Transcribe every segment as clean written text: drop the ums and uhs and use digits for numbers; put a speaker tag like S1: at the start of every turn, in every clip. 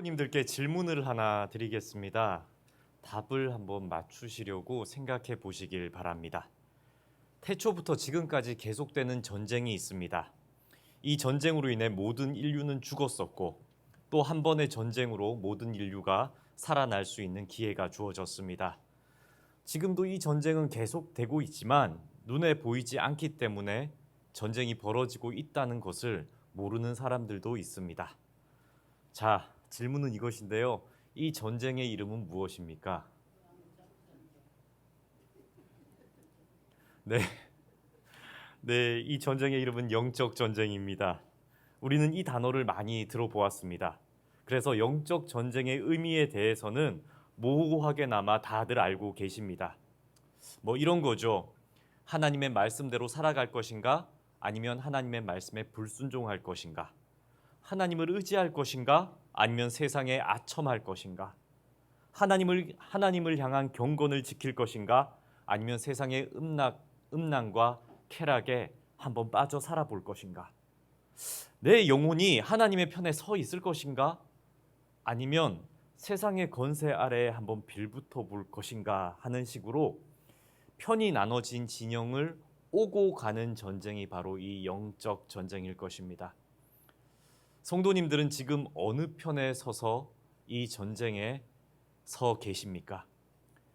S1: 성도님들께 질문을 하나 드리겠습니다. 답을 한번 맞추시려고 생각해 보시길 바랍니다. 태초부터 지금까지 계속되는 전쟁이 있습니다. 이 전쟁으로 인해 모든 인류는 죽었었고 또 한 번의 전쟁으로 모든 인류가 살아날 수 있는 기회가 주어졌습니다. 지금도 이 전쟁은 계속되고 있지만 눈에 보이지 않기 때문에 전쟁이 벌어지고 있다는 것을 모르는 사람들도 있습니다. 자, 질문은 이것인데요. 이 전쟁의 이름은 무엇입니까? 네, 네, 이 전쟁의 이름은 영적 전쟁입니다. 우리는 이 단어를 많이 들어보았습니다. 그래서 영적 전쟁의 의미에 대해서는 모호하게나마 다들 알고 계십니다. 뭐 이런 거죠. 하나님의 말씀대로 살아갈 것인가? 아니면 하나님의 말씀에 불순종할 것인가? 하나님을 의지할 것인가? 아니면 세상에 아첨할 것인가? 하나님을 향한 경건을 지킬 것인가? 아니면 세상의 음란과 쾌락에 한번 빠져 살아볼 것인가? 내 영혼이 하나님의 편에 서 있을 것인가? 아니면 세상의 권세 아래에 한번 빌붙어 볼 것인가 하는 식으로 편이 나눠진 진영을 오고 가는 전쟁이 바로 이 영적 전쟁일 것입니다. 성도님들은 지금 어느 편에 서서 이 전쟁에 서 계십니까?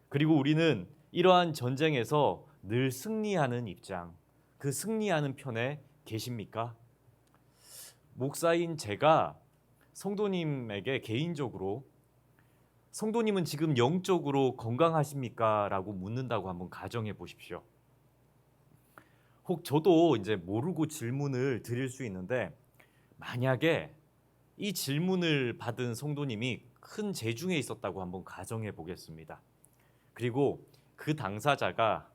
S1: 그리고 우리는 이러한 전쟁에서 늘 승리하는 입장, 그 승리하는 편에 계십니까? 목사인 제가 성도님에게 개인적으로 성도님은 지금 영적으로 건강하십니까? 라고 묻는다고 한번 가정해 보십시오. 혹 저도 이제 모르고 질문을 드릴 수 있는데 만약에 이 질문을 받은 성도님이 큰 재중에 있었다고 한번 가정해 보겠습니다. 그리고 그 당사자가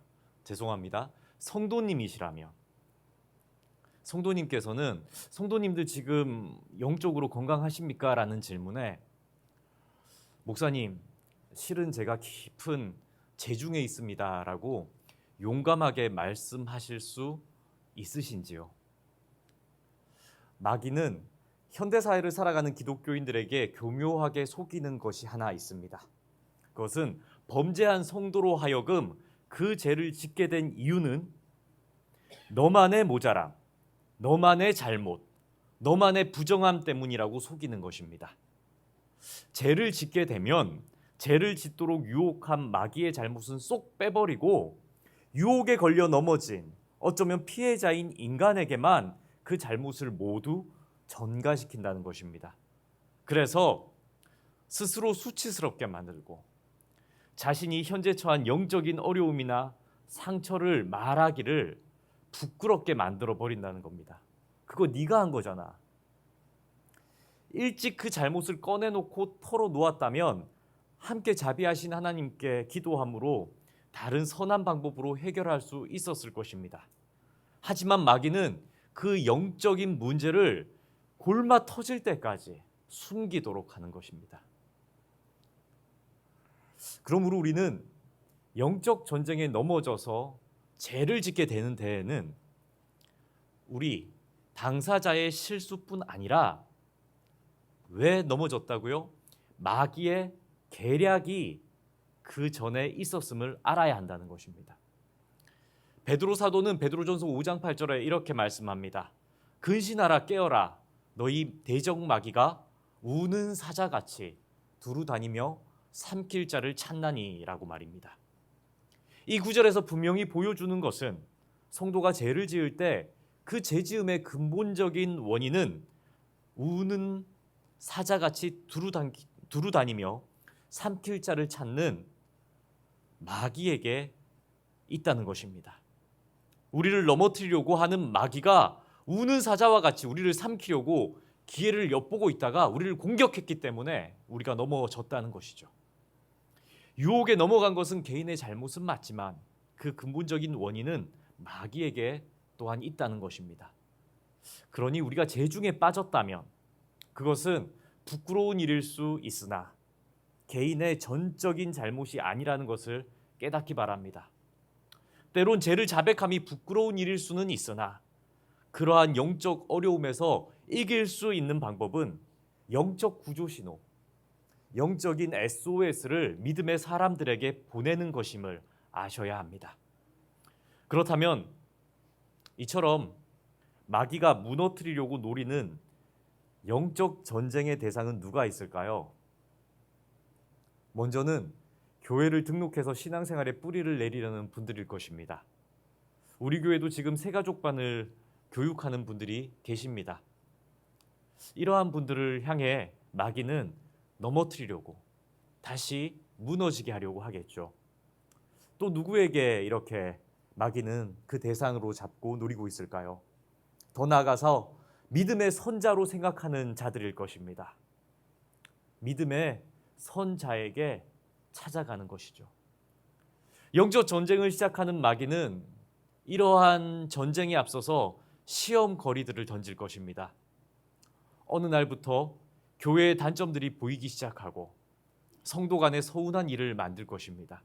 S1: 죄송합니다. 성도님이시라면 성도님께서는 성도님들 지금 영적으로 건강하십니까? 라는 질문에 목사님, 실은 제가 깊은 재중에 있습니다. 라고 용감하게 말씀하실 수 있으신지요? 마귀는 현대사회를 살아가는 기독교인들에게 교묘하게 속이는 것이 하나 있습니다. 그것은 범죄한 성도로 하여금 그 죄를 짓게 된 이유는 너만의 모자람, 너만의 잘못, 너만의 부정함 때문이라고 속이는 것입니다. 죄를 짓게 되면 죄를 짓도록 유혹한 마귀의 잘못은 쏙 빼버리고 유혹에 걸려 넘어진 어쩌면 피해자인 인간에게만 그 잘못을 모두 전가시킨다는 것입니다. 그래서 스스로 수치스럽게 만들고 자신이 현재 처한 영적인 어려움이나 상처를 말하기를 부끄럽게 만들어 버린다는 겁니다. 그거 네가 한 거잖아. 일찍 그 잘못을 꺼내놓고 털어놓았다면 함께 자비하신 하나님께 기도함으로 다른 선한 방법으로 해결할 수 있었을 것입니다. 하지만 마귀는 그 영적인 문제를 골마 터질 때까지 숨기도록 하는 것입니다. 그러므로 우리는 영적 전쟁에 넘어져서 죄를 짓게 되는 데에는 우리 당사자의 실수뿐 아니라 왜 넘어졌다고요? 마귀의 계략이 그 전에 있었음을 알아야 한다는 것입니다. 베드로 사도는 베드로전서 5장 8절에 이렇게 말씀합니다. 근신하라 깨어라 너희 대적 마귀가 우는 사자같이 두루 다니며 삼킬 자를 찾나니라고 말입니다. 이 구절에서 분명히 보여주는 것은 성도가 죄를 지을 때 그 죄지음의 근본적인 원인은 우는 사자같이 두루 다니며 삼킬 자를 찾는 마귀에게 있다는 것입니다. 우리를 넘어뜨리려고 하는 마귀가 우는 사자와 같이 우리를 삼키려고 기회를 엿보고 있다가 우리를 공격했기 때문에 우리가 넘어졌다는 것이죠. 유혹에 넘어간 것은 개인의 잘못은 맞지만 그 근본적인 원인은 마귀에게 또한 있다는 것입니다. 그러니 우리가 죄중에 빠졌다면 그것은 부끄러운 일일 수 있으나 개인의 전적인 잘못이 아니라는 것을 깨닫기 바랍니다. 때론 죄를 자백함이 부끄러운 일일 수는 있으나 그러한 영적 어려움에서 이길 수 있는 방법은 영적 구조신호, 영적인 SOS를 믿음의 사람들에게 보내는 것임을 아셔야 합니다. 그렇다면 이처럼 마귀가 무너뜨리려고 노리는 영적 전쟁의 대상은 누가 있을까요? 먼저는 교회를 등록해서 신앙생활에 뿌리를 내리려는 분들일 것입니다. 우리 교회도 지금 새가족반을 교육하는 분들이 계십니다. 이러한 분들을 향해 마귀는 넘어뜨리려고, 다시 무너지게 하려고 하겠죠. 또 누구에게 이렇게 마귀는 그 대상으로 잡고 노리고 있을까요? 더 나아가서 믿음의 선자로 생각하는 자들일 것입니다. 믿음의 선자에게 찾아가는 것이죠. 영적 전쟁을 시작하는 마귀는 이러한 전쟁에 앞서서 시험 거리들을 던질 것입니다. 어느 날부터 교회의 단점들이 보이기 시작하고 성도 간의 서운한 일을 만들 것입니다.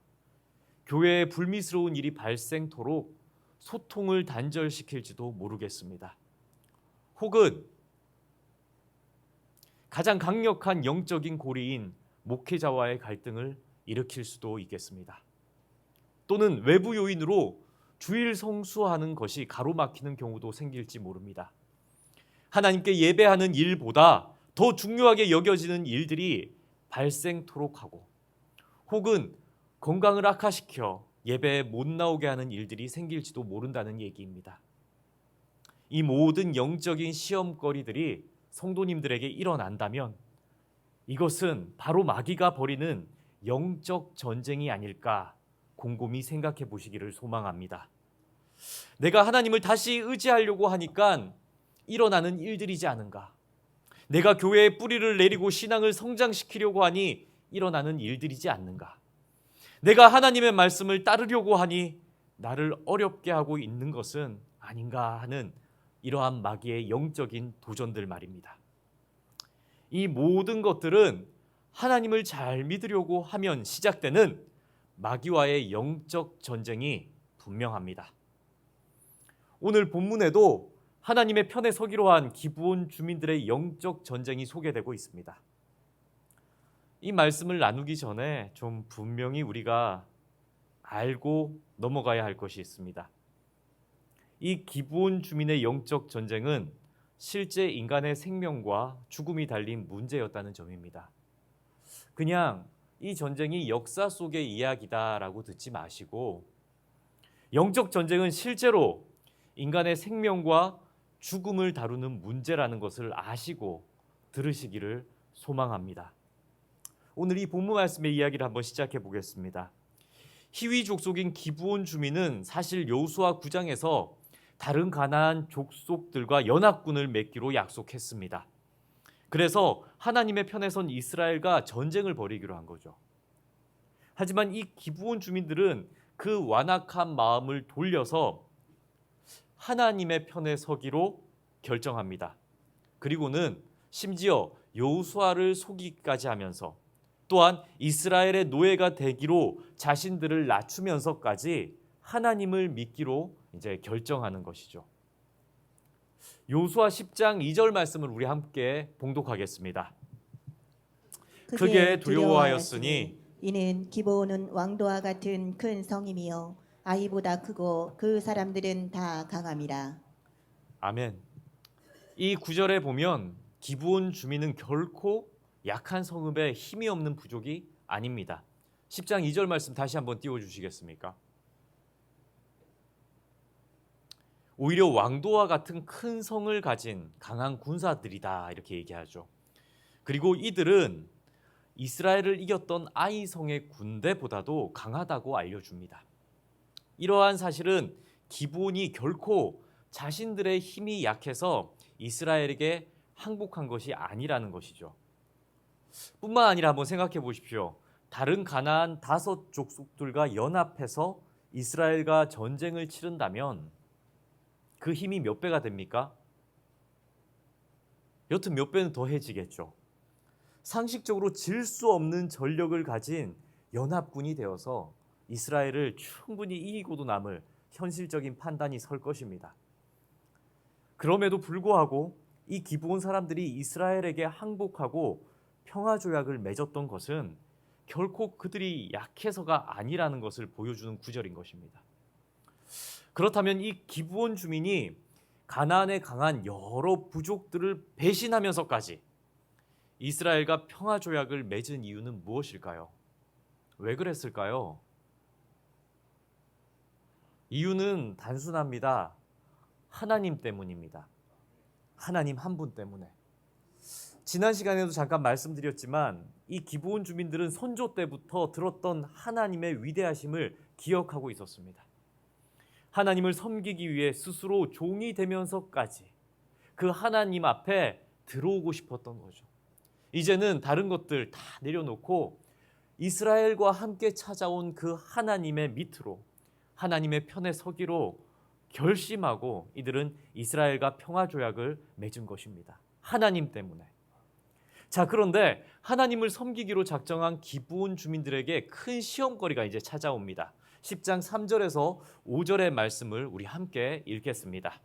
S1: 교회에 불미스러운 일이 발생토록 소통을 단절시킬지도 모르겠습니다. 혹은 가장 강력한 영적인 고리인 목회자와의 갈등을 일으킬 수도 있겠습니다. 또는 외부 요인으로 주일 성수하는 것이 가로막히는 경우도 생길지 모릅니다. 하나님께 예배하는 일보다 더 중요하게 여겨지는 일들이 발생토록 하고, 혹은 건강을 악화시켜 예배에 못 나오게 하는 일들이 생길지도 모른다는 얘기입니다. 이 모든 영적인 시험거리들이 성도님들에게 일어난다면 이것은 바로 마귀가 벌이는 영적 전쟁이 아닐까 곰곰이 생각해 보시기를 소망합니다. 내가 하나님을 다시 의지하려고 하니까 일어나는 일들이지 않은가? 내가 교회에 뿌리를 내리고 신앙을 성장시키려고 하니 일어나는 일들이지 않는가? 내가 하나님의 말씀을 따르려고 하니 나를 어렵게 하고 있는 것은 아닌가 하는 이러한 마귀의 영적인 도전들 말입니다. 이 모든 것들은 하나님을 잘 믿으려고 하면 시작되는 마귀와의 영적 전쟁이 분명합니다. 오늘 본문에도 하나님의 편에 서기로 한 기브온 주민들의 영적 전쟁이 소개되고 있습니다. 이 말씀을 나누기 전에 좀 분명히 우리가 알고 넘어가야 할 것이 있습니다. 이 기브온 주민의 영적 전쟁은 실제 인간의 생명과 죽음이 달린 문제였다는 점입니다. 그냥 이 전쟁이 역사 속의 이야기다라고 듣지 마시고, 영적 전쟁은 실제로 인간의 생명과 죽음을 다루는 문제라는 것을 아시고 들으시기를 소망합니다. 오늘 이 본문 말씀의 이야기를 한번 시작해 보겠습니다. 히위 족속인 기브온 주민은 사실 여호수아 9장에서 다른 가나안 족속들과 연합군을 맺기로 약속했습니다. 그래서 하나님의 편에 선 이스라엘과 전쟁을 벌이기로 한 거죠. 하지만 이 기브온 주민들은 그 완악한 마음을 돌려서 하나님의 편에 서기로 결정합니다. 그리고는 심지어 여호수아를 속이기까지 하면서, 또한 이스라엘의 노예가 되기로 자신들을 낮추면서까지 하나님을 믿기로 이제 결정하는 것이죠. 여호수아 10장 2절 말씀을 우리 함께 봉독하겠습니다. 크게 두려워하였으니
S2: 이는 기브온은 왕도와 같은 큰 성임이요 아이보다 크고 그 사람들은 다 강함이라.
S1: 아멘. 이 구절에 보면 기브온 주민은 결코 약한 성읍에 힘이 없는 부족이 아닙니다. 10장 2절 말씀 다시 한번 띄워주시겠습니까? 오히려 왕도와 같은 큰 성을 가진 강한 군사들이다 이렇게 얘기하죠. 그리고 이들은 이스라엘을 이겼던 아이 성의 군대보다도 강하다고 알려줍니다. 이러한 사실은 기브온이 결코 자신들의 힘이 약해서 이스라엘에게 항복한 것이 아니라는 것이죠. 뿐만 아니라 한번 생각해 보십시오. 다른 가나안 5 족속들과 연합해서 이스라엘과 전쟁을 치른다면 그 힘이 몇 배가 됩니까? 여튼 몇 배는 더해지겠죠. 상식적으로 질 수 없는 전력을 가진 연합군이 되어서 이스라엘을 충분히 이기고도 남을 현실적인 판단이 설 것입니다. 그럼에도 불구하고 이 기브온 사람들이 이스라엘에게 항복하고 평화 조약을 맺었던 것은 결코 그들이 약해서가 아니라는 것을 보여주는 구절인 것입니다. 그렇다면 이 기브온 주민이 가나안에 강한 여러 부족들을 배신하면서까지 이스라엘과 평화 조약을 맺은 이유는 무엇일까요? 왜 그랬을까요? 이유는 단순합니다. 하나님 때문입니다. 하나님 한 분 때문에. 지난 시간에도 잠깐 말씀드렸지만 이 기브온 주민들은 선조 때부터 들었던 하나님의 위대하심을 기억하고 있었습니다. 하나님을 섬기기 위해 스스로 종이 되면서까지 그 하나님 앞에 들어오고 싶었던 거죠. 이제는 다른 것들 다 내려놓고 이스라엘과 함께 찾아온 그 하나님의 밑으로 하나님의 편에 서기로 결심하고 이들은 이스라엘과 평화 조약을 맺은 것입니다. 하나님 때문에. 자, 그런데 하나님을 섬기기로 작정한 기브온 주민들에게 큰 시험거리가 이제 찾아옵니다. 10장 3절에서 5절의 말씀을 우리 함께 읽겠습니다.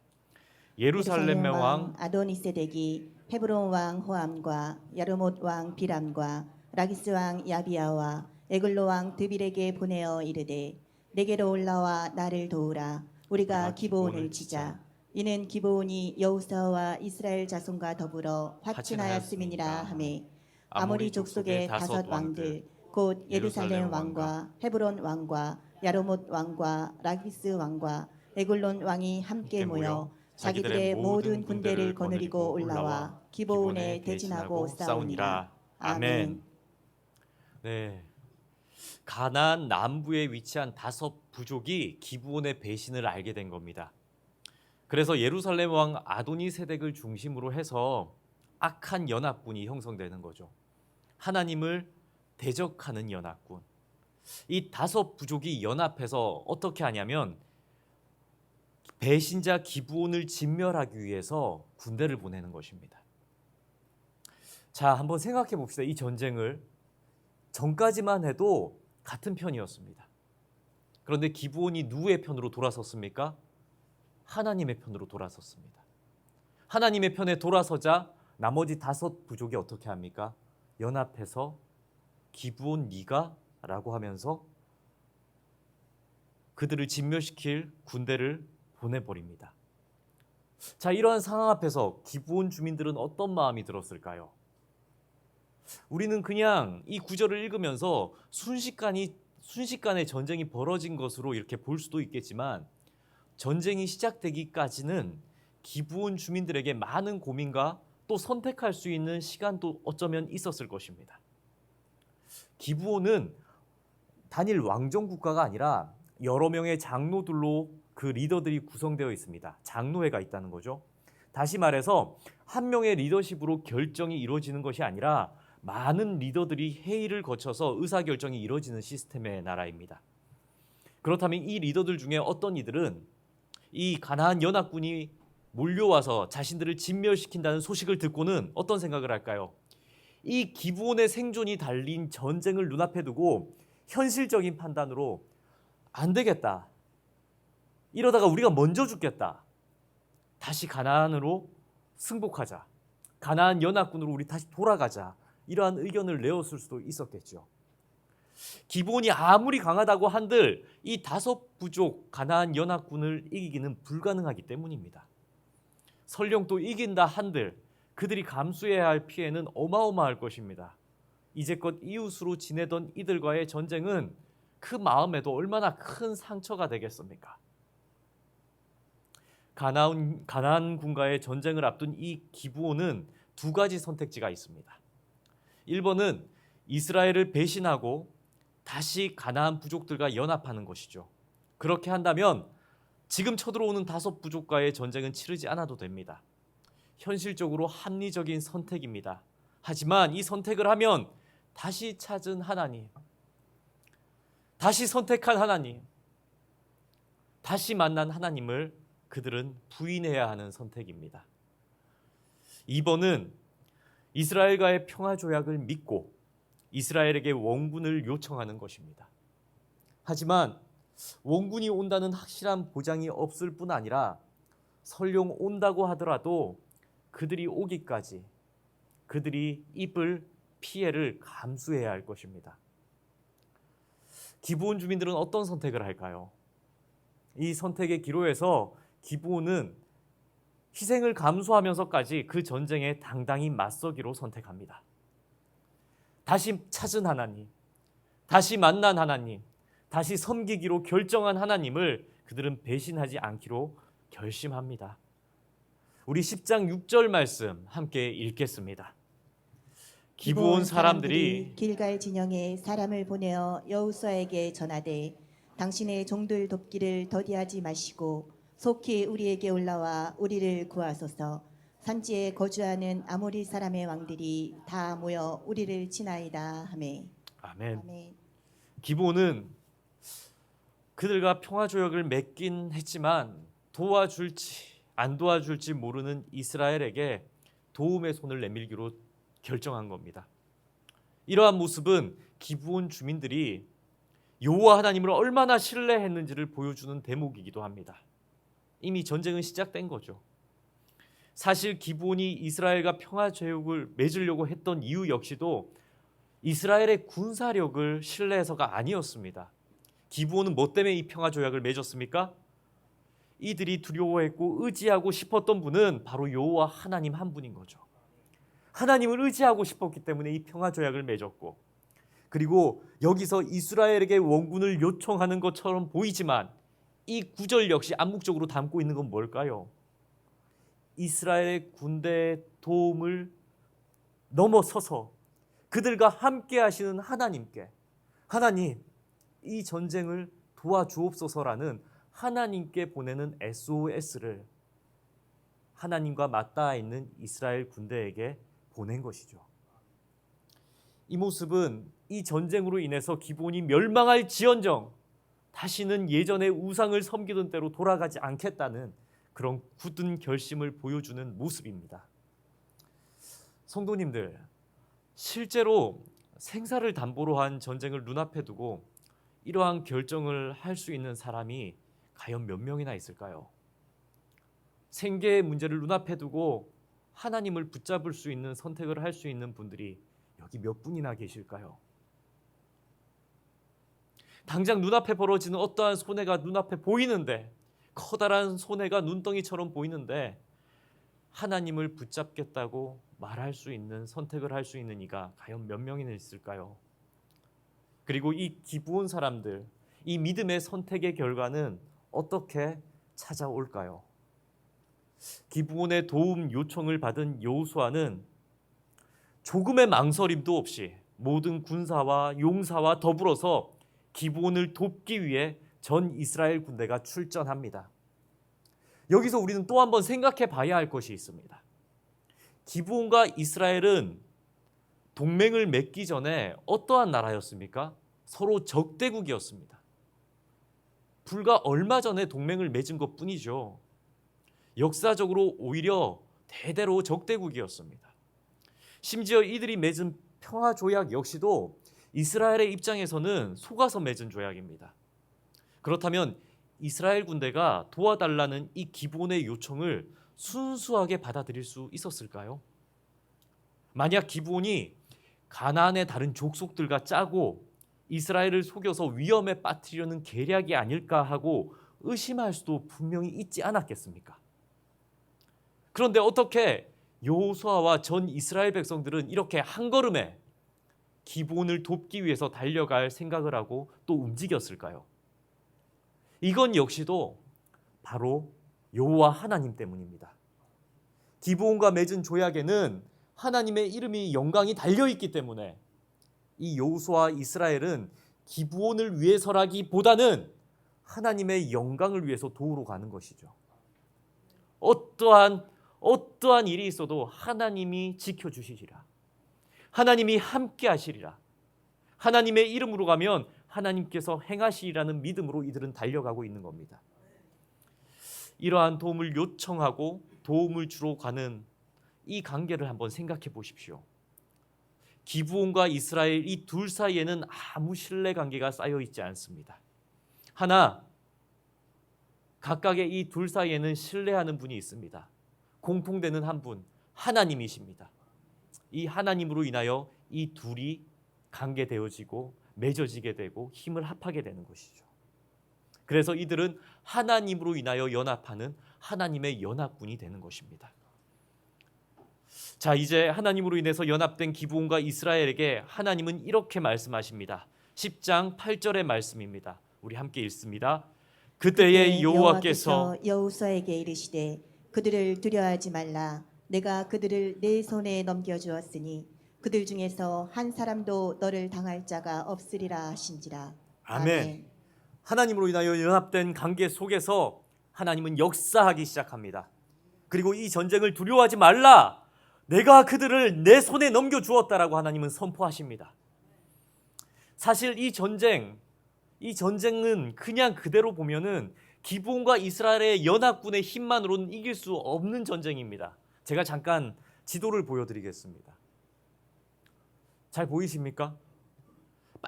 S1: 예루살렘의 왕
S2: 아도니세덱이 헤브론 왕 호암과 야르못 왕 비람과 라기스 왕 야비아와 에글로 왕 드빌에게 보내어 이르되 내게로 올라와 나를 도우라. 우리가 기브온을 치자. 이는 기브온이 여호수아와 이스라엘 자손과 더불어 화친하였음이니라 하매 아모리 족속의 5 왕들 곧 예루살렘 왕과 헤브론 왕과 야르못 왕과 라기스 왕과 에글론 왕이 함께 모여 자기들의 모든 군대를 거느리고 올라와 기브온에 대진하고 싸우니라. 아멘.
S1: 네, 가나안 남부에 위치한 5 부족이 기브온의 배신을 알게 된 겁니다. 그래서 예루살렘 왕 아도니세덱을 중심으로 해서 악한 연합군이 형성되는 거죠. 하나님을 대적하는 연합군. 이 5 부족이 연합해서 어떻게 하냐면 배신자 기브온을 진멸하기 위해서 군대를 보내는 것입니다. 자, 한번 생각해 봅시다. 이 전쟁을 전까지만 해도 같은 편이었습니다. 그런데 기브온이 누구의 편으로 돌아섰습니까? 하나님의 편으로 돌아섰습니다. 하나님의 편에 돌아서자 나머지 5 부족이 어떻게 합니까? 연합해서 기브온 네가 라고 하면서 그들을 진멸시킬 군대를 보내버립니다. 자, 이러한 상황 앞에서 기브온 주민들은 어떤 마음이 들었을까요? 우리는 그냥 이 구절을 읽으면서 순식간에 전쟁이 벌어진 것으로 이렇게 볼 수도 있겠지만 전쟁이 시작되기까지는 기브온 주민들에게 많은 고민과 또 선택할 수 있는 시간도 어쩌면 있었을 것입니다. 기브온은 단일 왕정 국가가 아니라 여러 명의 장로들로 그 리더들이 구성되어 있습니다. 장로회가 있다는 거죠. 다시 말해서 한 명의 리더십으로 결정이 이루어지는 것이 아니라 많은 리더들이 회의를 거쳐서 의사결정이 이루어지는 시스템의 나라입니다. 그렇다면 이 리더들 중에 어떤 이들은 이 가나안 연합군이 몰려와서 자신들을 진멸시킨다는 소식을 듣고는 어떤 생각을 할까요? 이 기브온의 생존이 달린 전쟁을 눈앞에 두고 현실적인 판단으로 안 되겠다. 이러다가 우리가 먼저 죽겠다. 다시 가나안으로 승복하자. 가나안 연합군으로 우리 다시 돌아가자. 이러한 의견을 내었을 수도 있었겠죠. 기브온이 아무리 강하다고 한들 이 5 부족 가나안 연합군을 이기기는 불가능하기 때문입니다. 설령 또 이긴다 한들 그들이 감수해야 할 피해는 어마어마할 것입니다. 이제껏 이웃으로 지내던 이들과의 전쟁은 그 마음에도 얼마나 큰 상처가 되겠습니까? 가나안군과의 전쟁을 앞둔 이 기브온은 2 가지 선택지가 있습니다. 1번은 이스라엘을 배신하고 다시 가나안 부족들과 연합하는 것이죠. 그렇게 한다면 지금 쳐들어오는 5 부족과의 전쟁은 치르지 않아도 됩니다. 현실적으로 합리적인 선택입니다. 하지만 이 선택을 하면 다시 찾은 하나님, 다시 선택한 하나님, 다시 만난 하나님을 그들은 부인해야 하는 선택입니다. 2번은 이스라엘과의 평화 조약을 믿고 이스라엘에게 원군을 요청하는 것입니다. 하지만 원군이 온다는 확실한 보장이 없을 뿐 아니라 설령 온다고 하더라도 그들이 오기까지 그들이 입을 피해를 감수해야 할 것입니다. 기브온 주민들은 어떤 선택을 할까요? 이 선택의 기로에서 기브온은 희생을 감수하면서까지 그 전쟁에 당당히 맞서기로 선택합니다. 다시 찾은 하나님, 다시 만난 하나님, 다시 섬기기로 결정한 하나님을 그들은 배신하지 않기로 결심합니다. 우리 10장 6절 말씀 함께 읽겠습니다. 기브온 사람들이
S2: 길갈 진영에 사람을 보내어 여호수아에게 전하되 당신의 종들 돕기를 더디하지 마시고 속히 우리에게 올라와 우리를 구하소서. 산지에 거주하는 아모리 사람의 왕들이 다 모여 우리를 치나이다 하매.
S1: 아멘.
S2: 아멘.
S1: 기브온은 그들과 평화 조약을 맺긴 했지만 도와줄지 안 도와줄지 모르는 이스라엘에게 도움의 손을 내밀기로 결정한 겁니다. 이러한 모습은 기브온 주민들이 여호와 하나님을 얼마나 신뢰했는지를 보여주는 대목이기도 합니다. 이미 전쟁은 시작된 거죠. 사실 기브온이 이스라엘과 평화 조약을 맺으려고 했던 이유 역시도 이스라엘의 군사력을 신뢰해서가 아니었습니다. 기브온은 뭐 때문에 이 평화 조약을 맺었습니까? 이들이 두려워했고 의지하고 싶었던 분은 바로 여호와 하나님 한 분인 거죠. 하나님을 의지하고 싶었기 때문에 이 평화 조약을 맺었고, 그리고 여기서 이스라엘에게 원군을 요청하는 것처럼 보이지만 이 구절 역시 암묵적으로 담고 있는 건 뭘까요? 이스라엘의 군대의 도움을 넘어서서 그들과 함께 하시는 하나님께, 하나님 이 전쟁을 도와주옵소서라는 하나님께 보내는 SOS를 하나님과 맞닿아 있는 이스라엘 군대에게 보낸 것이죠. 이 모습은 이 전쟁으로 인해서 기브온이 멸망할 지언정 다시는 예전의 우상을 섬기던 때로 돌아가지 않겠다는 그런 굳은 결심을 보여주는 모습입니다. 성도님들, 실제로 생사를 담보로 한 전쟁을 눈앞에 두고 이러한 결정을 할 수 있는 사람이 과연 몇 명이나 있을까요? 생계의 문제를 눈앞에 두고 하나님을 붙잡을 수 있는 선택을 할 수 있는 분들이 여기 몇 분이나 계실까요? 당장 눈앞에 벌어지는 어떠한 손해가 눈앞에 보이는데, 커다란 손해가 눈덩이처럼 보이는데 하나님을 붙잡겠다고 말할 수 있는, 선택을 할 수 있는 이가 과연 몇 명이나 있을까요? 그리고 이 기브온 사람들, 이 믿음의 선택의 결과는 어떻게 찾아올까요? 기브온의 도움 요청을 받은 여호수아는 조금의 망설임도 없이 모든 군사와 용사와 더불어서 기브온을 돕기 위해 전 이스라엘 군대가 출전합니다. 여기서 우리는 또 한번 생각해 봐야 할 것이 있습니다. 기브온과 이스라엘은 동맹을 맺기 전에 어떠한 나라였습니까? 서로 적대국이었습니다. 불과 얼마 전에 동맹을 맺은 것뿐이죠. 역사적으로 오히려 대대로 적대국이었습니다. 심지어 이들이 맺은 평화 조약 역시도 이스라엘의 입장에서는 속아서 맺은 조약입니다. 그렇다면 이스라엘 군대가 도와달라는 이 기브온의 요청을 순수하게 받아들일 수 있었을까요? 만약 기브온이 가나안의 다른 족속들과 짜고 이스라엘을 속여서 위험에 빠뜨리려는 계략이 아닐까 하고 의심할 수도 분명히 있지 않았겠습니까? 그런데 어떻게 여호수아와 전 이스라엘 백성들은 이렇게 한 걸음에 기브온을 돕기 위해서 달려갈 생각을 하고 또 움직였을까요? 이건 역시도 바로 여호와 하나님 때문입니다. 기브온과 맺은 조약에는 하나님의 이름이 영광이 달려있기 때문에 이 여호수아와 이스라엘은 기브온을 위해서라기보다는 하나님의 영광을 위해서 도우러 가는 것이죠. 어떠한 일이 있어도 하나님이 지켜주시리라. 하나님이 함께 하시리라. 하나님의 이름으로 가면 하나님께서 행하시리라는 믿음으로 이들은 달려가고 있는 겁니다. 이러한 도움을 요청하고 도움을 주러 가는 이 관계를 한번 생각해 보십시오. 기브온과 이스라엘 이 둘 사이에는 아무 신뢰 관계가 쌓여 있지 않습니다. 하나, 각각의 이 둘 사이에는 신뢰하는 분이 있습니다. 공통되는 한 분, 하나님이십니다. 이 하나님으로 인하여 이 둘이 관계되어지고 맺어지게 되고 힘을 합하게 되는 것이죠. 그래서 이들은 하나님으로 인하여 연합하는 하나님의 연합군이 되는 것입니다. 자, 이제 하나님으로 인해서 연합된 기브온과 이스라엘에게 하나님은 이렇게 말씀하십니다. 10장 8절의 말씀입니다. 우리 함께 읽습니다. 그때에 여호와께서
S2: 여호수아에게 이르시되 그들을 두려워하지 말라. 내가 그들을 내 손에 넘겨주었으니 그들 중에서 한 사람도 너를 당할 자가 없으리라 하신지라.
S1: 아멘. 하나님으로 인하여 연합된 관계 속에서 하나님은 역사하기 시작합니다. 그리고 이 전쟁을 두려워하지 말라. 내가 그들을 내 손에 넘겨주었다라고 하나님은 선포하십니다. 사실 이 전쟁은 그냥 그대로 보면은 기브온과 이스라엘의 연합군의 힘만으로는 이길 수 없는 전쟁입니다. 제가 잠깐 지도를 보여드리겠습니다. 잘 보이십니까?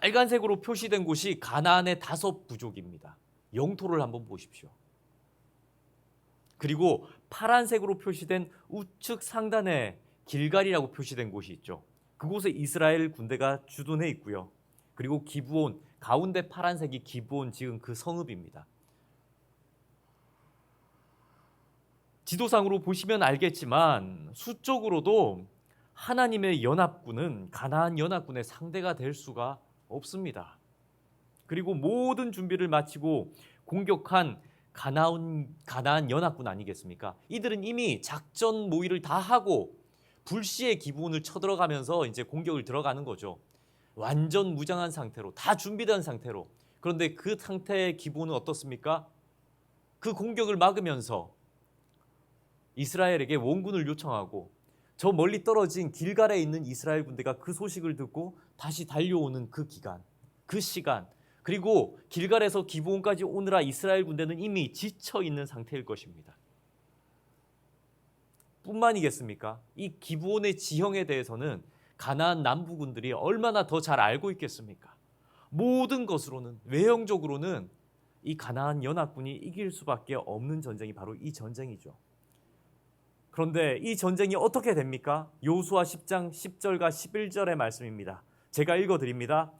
S1: 빨간색으로 표시된 곳이 가나안의 5 부족입니다. 영토를 한번 보십시오. 그리고 파란색으로 표시된 우측 상단에 길갈이라고 표시된 곳이 있죠. 그곳에 이스라엘 군대가 주둔해 있고요. 그리고 기브온, 가운데 파란색이 기브온 지금 그 성읍입니다. 지도상으로 보시면 알겠지만 수적으로도 하나님의 연합군은 가나안 연합군의 상대가 될 수가 없습니다. 그리고 모든 준비를 마치고 공격한 가나안 연합군 아니겠습니까? 이들은 이미 작전 모의를 다 하고 불시에 기브온을 쳐들어가면서 이제 공격을 들어가는 거죠. 완전 무장한 상태로, 다 준비된 상태로. 그런데 그 상태의 기브온은 어떻습니까? 그 공격을 막으면서 이스라엘에게 원군을 요청하고 저 멀리 떨어진 길갈에 있는 이스라엘 군대가 그 소식을 듣고 다시 달려오는 그 기간, 그 시간, 그리고 길갈에서 기브온까지 오느라 이스라엘 군대는 이미 지쳐 있는 상태일 것입니다. 뿐만이겠습니까? 이 기브온의 지형에 대해서는 가나안 남부군들이 얼마나 더 잘 알고 있겠습니까? 모든 것으로는, 외형적으로는 이 가나안 연합군이 이길 수밖에 없는 전쟁이 바로 이 전쟁이죠. 그런데 이 전쟁이 어떻게 됩니까? 여호수아 10장 10절과 11절의 말씀입니다. 제가 읽어드립니다.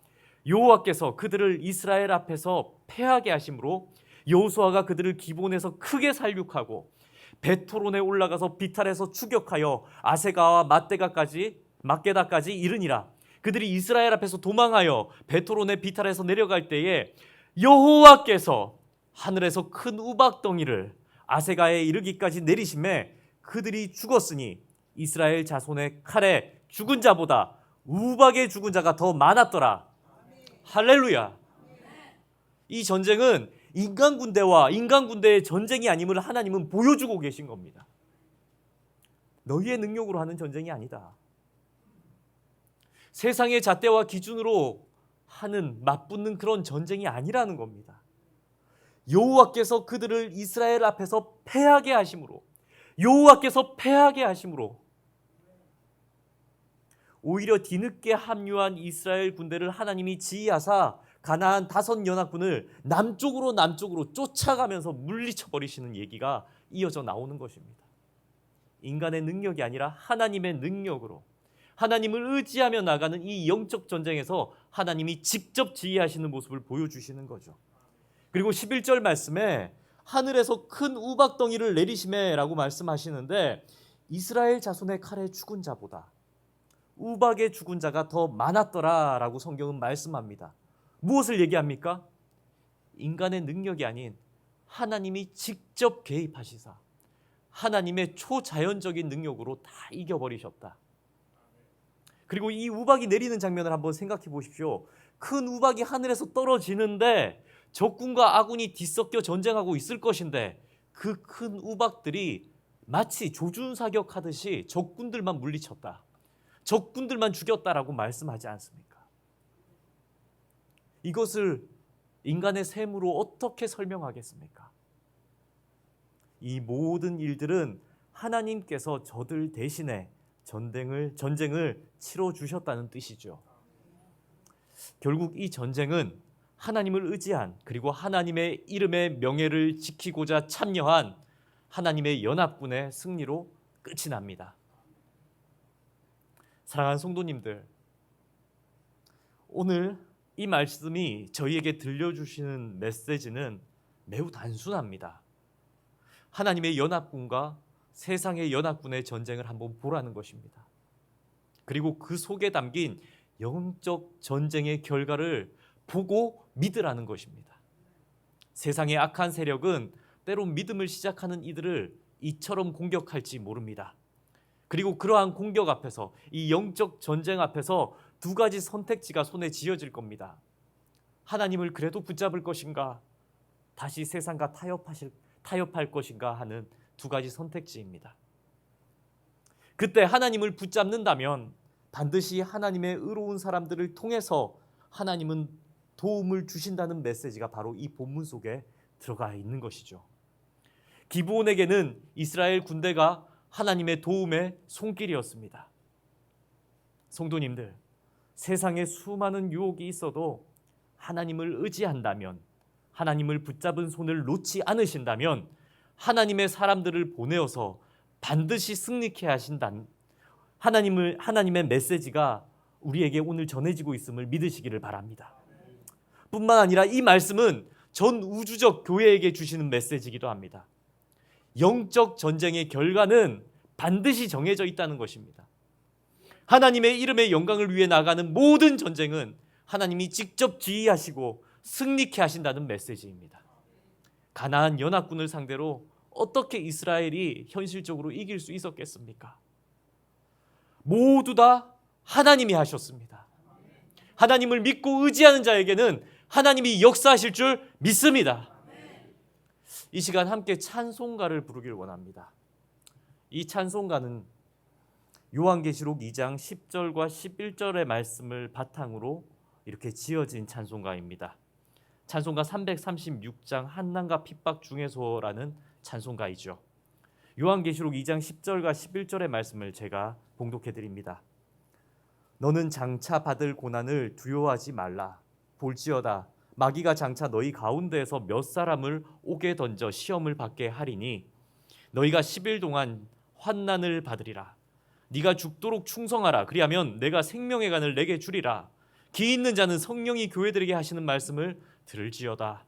S1: 여호와께서 그들을 이스라엘 앞에서 패하게 하심으로 여호수아가 그들을 기브온에서 크게 살육하고 베토론에 올라가서 비탈에서 추격하여 아세가와 막게다까지 이르니라. 그들이 이스라엘 앞에서 도망하여 베토론의 비탈에서 내려갈 때에 여호와께서 하늘에서 큰 우박덩이를 아세가에 이르기까지 내리심에 그들이 죽었으니 이스라엘 자손의 칼에 죽은 자보다 우박에 죽은 자가 더 많았더라. 할렐루야. 이 전쟁은 인간 군대와 인간 군대의 전쟁이 아님을 하나님은 보여주고 계신 겁니다. 너희의 능력으로 하는 전쟁이 아니다. 세상의 잣대와 기준으로 하는 맞붙는 그런 전쟁이 아니라는 겁니다. 여호와께서 그들을 이스라엘 앞에서 패하게 하심으로, 여호와께서 패하게 하심으로 오히려 뒤늦게 합류한 이스라엘 군대를 하나님이 지휘하사 가나안 5 연합군을 남쪽으로 쫓아가면서 물리쳐 버리시는 얘기가 이어져 나오는 것입니다. 인간의 능력이 아니라 하나님의 능력으로 하나님을 의지하며 나가는 이 영적 전쟁에서 하나님이 직접 지휘하시는 모습을 보여주시는 거죠. 그리고 11절 말씀에 하늘에서 큰 우박덩이를 내리시매라고 말씀하시는데 이스라엘 자손의 칼에 죽은 자보다 우박에 죽은 자가 더 많았더라라고 성경은 말씀합니다. 무엇을 얘기합니까? 인간의 능력이 아닌 하나님이 직접 개입하시사 하나님의 초자연적인 능력으로 다 이겨버리셨다. 그리고 이 우박이 내리는 장면을 한번 생각해 보십시오. 큰 우박이 하늘에서 떨어지는데 적군과 아군이 뒤섞여 전쟁하고 있을 것인데 그 큰 우박들이 마치 조준사격하듯이 적군들만 물리쳤다. 적군들만 죽였다라고 말씀하지 않습니까? 이것을 인간의 셈으로 어떻게 설명하겠습니까? 이 모든 일들은 하나님께서 저들 대신에 전쟁을 치러주셨다는 뜻이죠. 결국 이 전쟁은 하나님을 의지한 그리고 하나님의 이름의 명예를 지키고자 참여한 하나님의 연합군의 승리로 끝이 납니다. 사랑하는 성도님들, 오늘 이 말씀이 저희에게 들려주시는 메시지는 매우 단순합니다. 하나님의 연합군과 세상의 연합군의 전쟁을 한번 보라는 것입니다. 그리고 그 속에 담긴 영적 전쟁의 결과를 보고 믿으라는 것입니다. 세상의 악한 세력은 때론 믿음을 시작하는 이들을 이처럼 공격할지 모릅니다. 그리고 그러한 공격 앞에서, 이 영적 전쟁 앞에서 두 가지 선택지가 손에 쥐어질 겁니다. 하나님을 그래도 붙잡을 것인가, 다시 세상과 타협할 것인가 하는 두 가지 선택지입니다. 그때 하나님을 붙잡는다면 반드시 하나님의 의로운 사람들을 통해서 하나님은 도움을 주신다는 메시지가 바로 이 본문 속에 들어가 있는 것이죠. 기브온에게는 이스라엘 군대가 하나님의 도움의 손길이었습니다. 성도님들, 세상에 수많은 유혹이 있어도 하나님을 의지한다면, 하나님을 붙잡은 손을 놓지 않으신다면 하나님의 사람들을 보내어서 반드시 승리케 하신다는 하나님의 메시지가 우리에게 오늘 전해지고 있음을 믿으시기를 바랍니다. 뿐만 아니라 이 말씀은 전 우주적 교회에게 주시는 메시지이기도 합니다. 영적 전쟁의 결과는 반드시 정해져 있다는 것입니다. 하나님의 이름의 영광을 위해 나가는 모든 전쟁은 하나님이 직접 지휘하시고 승리케 하신다는 메시지입니다. 가나안 연합군을 상대로 어떻게 이스라엘이 현실적으로 이길 수 있었겠습니까? 모두 다 하나님이 하셨습니다. 하나님을 믿고 의지하는 자에게는 하나님이 역사하실 줄 믿습니다. 이 시간 함께 찬송가를 부르길 원합니다. 이 찬송가는 요한계시록 2장 10절과 11절의 말씀을 바탕으로 이렇게 지어진 찬송가입니다. 찬송가 336장 한난과 핍박 중에서라는 찬송가이죠. 요한계시록 2장 10절과 11절의 말씀을 제가 봉독해 드립니다. 너는 장차 받을 고난을 두려워하지 말라. 볼지어다 마귀가 장차 너희 가운데에서 몇 사람을 옥에 던져 시험을 받게 하리니 너희가 10일 동안 환난을 받으리라. 네가 죽도록 충성하라. 그리하면 내가 생명의 간을 내게 주리라. 기 있는 자는 성령이 교회들에게 하시는 말씀을 들을지어다.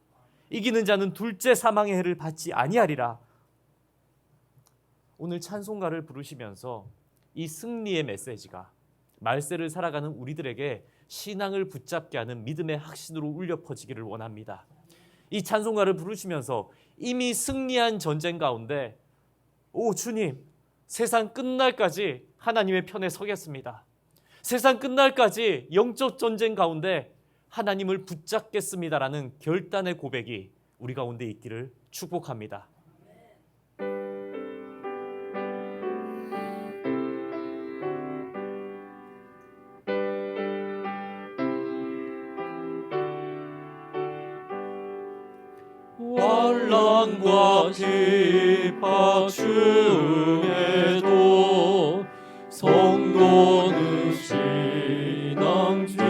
S1: 이기는 자는 둘째 사망의 해를 받지 아니하리라. 오늘 찬송가를 부르시면서 이 승리의 메시지가 말세를 살아가는 우리들에게 신앙을 붙잡게 하는 믿음의 확신으로 울려 퍼지기를 원합니다. 이 찬송가를 부르시면서 이미 승리한 전쟁 가운데 오 주님, 세상 끝날까지 하나님의 편에 서겠습니다. 세상 끝날까지 영적 전쟁 가운데 하나님을 붙잡겠습니다라는 결단의 고백이 우리 가운데 있기를 축복합니다.
S3: 환난과 핍박 중에도 성도는 신앙 지켰네.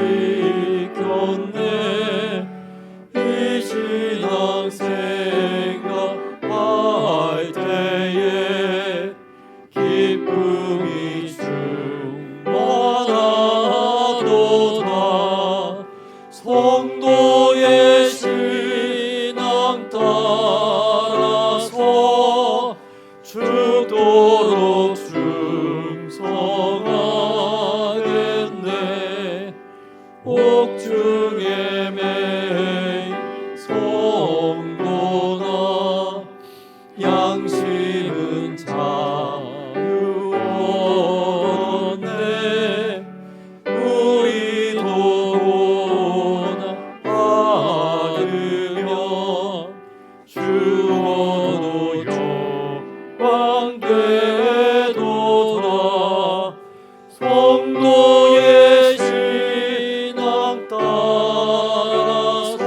S3: 이 신앙 생각할 때에 기쁨이 충만하도다. 성도의 신앙 따라서 죽도록 충성하겠네. 옥중에 매인 성도나 양심은 자유 얻었네. 우리도 받으면 주어도 영광되도다. 성도의 신앙 따라서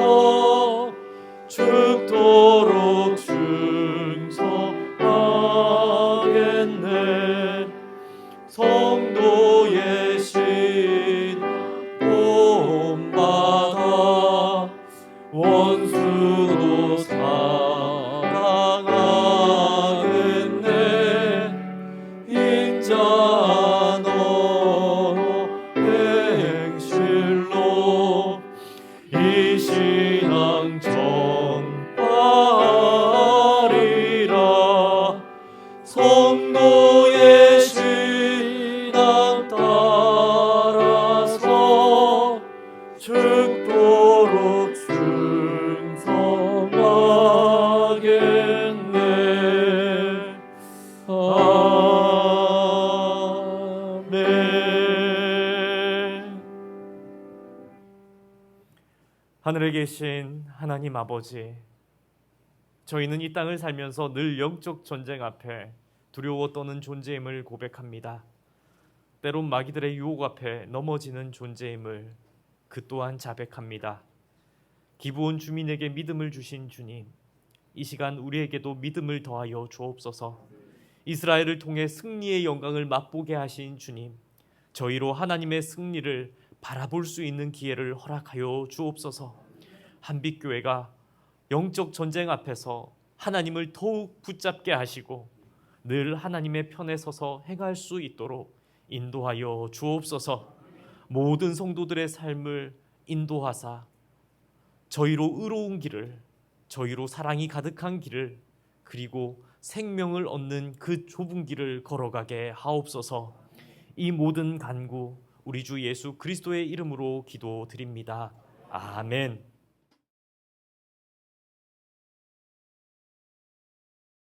S3: 죽도록 충성하겠네. 아멘.
S1: 하늘에 계신 하나님 아버지, 저희는 이 땅을 살면서 늘 영적 전쟁 앞에 두려워 떠는 존재임을 고백합니다. 때론 마귀들의 유혹 앞에 넘어지는 존재임을 그 또한 자백합니다. 기브온 주민에게 믿음을 주신 주님, 이 시간 우리에게도 믿음을 더하여 주옵소서. 이스라엘을 통해 승리의 영광을 맛보게 하신 주님, 저희로 하나님의 승리를 바라볼 수 있는 기회를 허락하여 주옵소서. 한빛교회가 영적 전쟁 앞에서 하나님을 더욱 붙잡게 하시고 늘 하나님의 편에 서서 행할 수 있도록 인도하여 주옵소서. 모든 성도들의 삶을 인도하사 저희로 의로운 길을, 저희로 사랑이 가득한 길을, 그리고 생명을 얻는 그 좁은 길을 걸어가게 하옵소서. 이 모든 간구 우리 주 예수 그리스도의 이름으로 기도드립니다. 아멘.